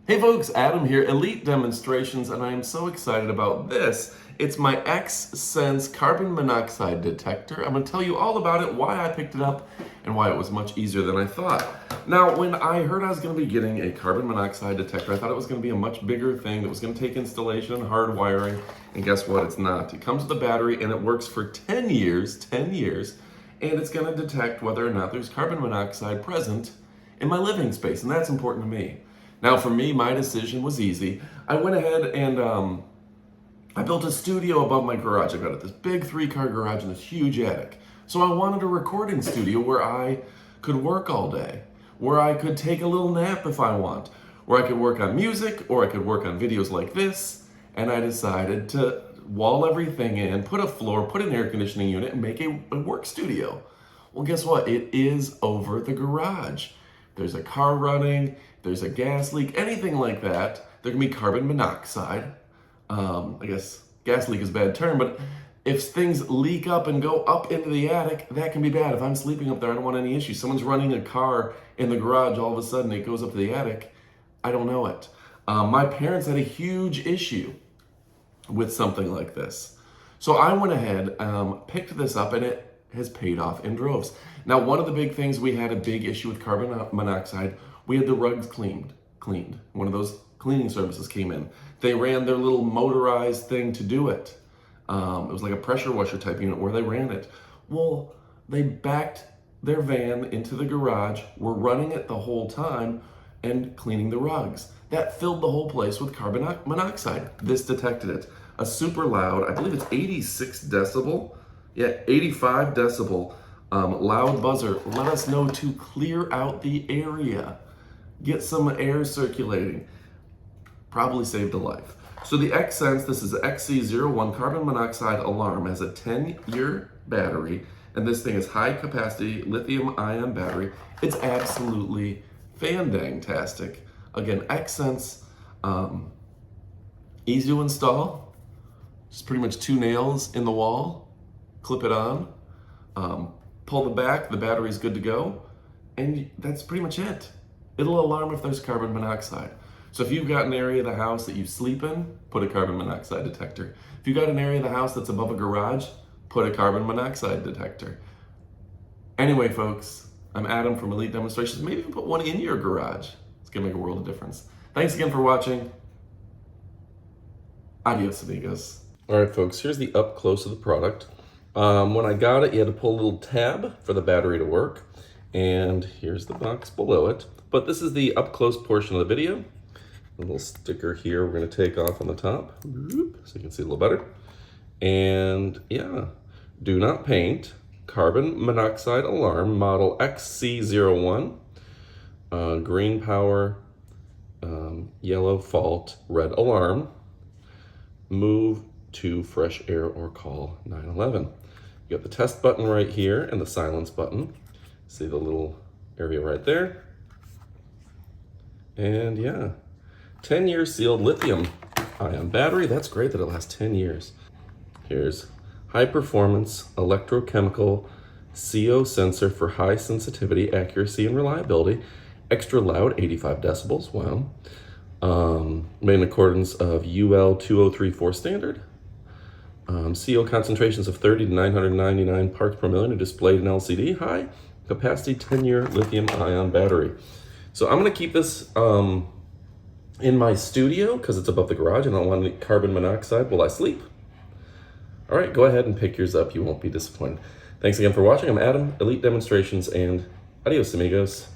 Hey folks, Adam here, Elite Demonstrations, and I am so excited about this. It's my X-Sense carbon monoxide detector. I'm going to tell you all about it, why I picked it up, and why it was much easier than I thought. Now, when I heard I was going to be getting a carbon monoxide detector, I thought it was going to be a much bigger thing that was going to take installation and hard wiring, and guess what? It's not. It comes with a battery, and it works for 10 years, and it's going to detect whether or not there's carbon monoxide present in my living space, and that's important to me. Now, for me, my decision was easy. I went ahead and I built a studio above my garage. I got this big 3-car garage and this huge attic. So I wanted a recording studio where I could work all day, where I could take a little nap if I want, where I could work on music, or I could work on videos like this. And I decided to wall everything in, put a floor, put an air conditioning unit, and make a work studio. Well, guess what? It is over the garage. There's a car running, there's a gas leak, anything like that, there can be carbon monoxide. I guess gas leak is a bad term, but if things leak up and go up into the attic, that can be bad. If I'm sleeping up there, I don't want any issues. Someone's running a car in the garage, all of a sudden it goes up to the attic, I don't know it. My parents had a huge issue with something like this. So I went ahead, picked this up, and it has paid off in droves. Now, one of the big things, we had a big issue with carbon monoxide. We had the rugs cleaned. One of those cleaning services came in. They ran their little motorized thing to do it. It was like a pressure washer type unit where they ran it. Well, they backed their van into the garage, were running it the whole time and cleaning the rugs. That filled the whole place with carbon monoxide. This detected it. A super loud, I believe it's 86 decibel. Yeah, 85 decibel loud buzzer. Let us know to clear out the area. Get some air circulating. Probably saved a life. So the X-Sense, this is the XC01 carbon monoxide alarm, has a 10-year battery, and this thing is high capacity lithium ion battery. It's absolutely fan-dang-tastic. Again, X-Sense, easy to install. Just pretty much 2 nails in the wall. Clip it on, pull the back, the battery's good to go, and that's pretty much it. It'll alarm if there's carbon monoxide. So if you've got an area of the house that you sleep in, put a carbon monoxide detector. If you've got an area of the house that's above a garage, put a carbon monoxide detector. Anyway, folks, I'm Adam from Elite Demonstrations. Maybe even put one in your garage. It's gonna make a world of difference. Thanks again for watching. Adios, amigos. All right, folks, here's the up close of the product. When I got it, you had to pull a little tab for the battery to work. And here's the box below it. But this is the up close portion of the video. A little sticker here we're going to take off on the top, so you can see a little better. And yeah, do not paint, carbon monoxide alarm, model XC01, green power, yellow fault, red alarm, move to fresh air or call 911. You got the test button right here and the silence button. See the little area right there. And yeah, 10-year sealed lithium ion battery. That's great that it lasts 10 years. Here's high performance electrochemical CO sensor for high sensitivity, accuracy, and reliability. Extra loud, 85 decibels, wow. Made in accordance of UL 2034 standard. CO concentrations of 30 to 999 parts per million are displayed in LCD. High capacity 10-year lithium ion battery. So I'm gonna keep this in my studio because it's above the garage and I don't want any carbon monoxide while I sleep. All right, go ahead and pick yours up. You won't be disappointed. Thanks again for watching. I'm Adam, Elite Demonstrations, and adios, amigos.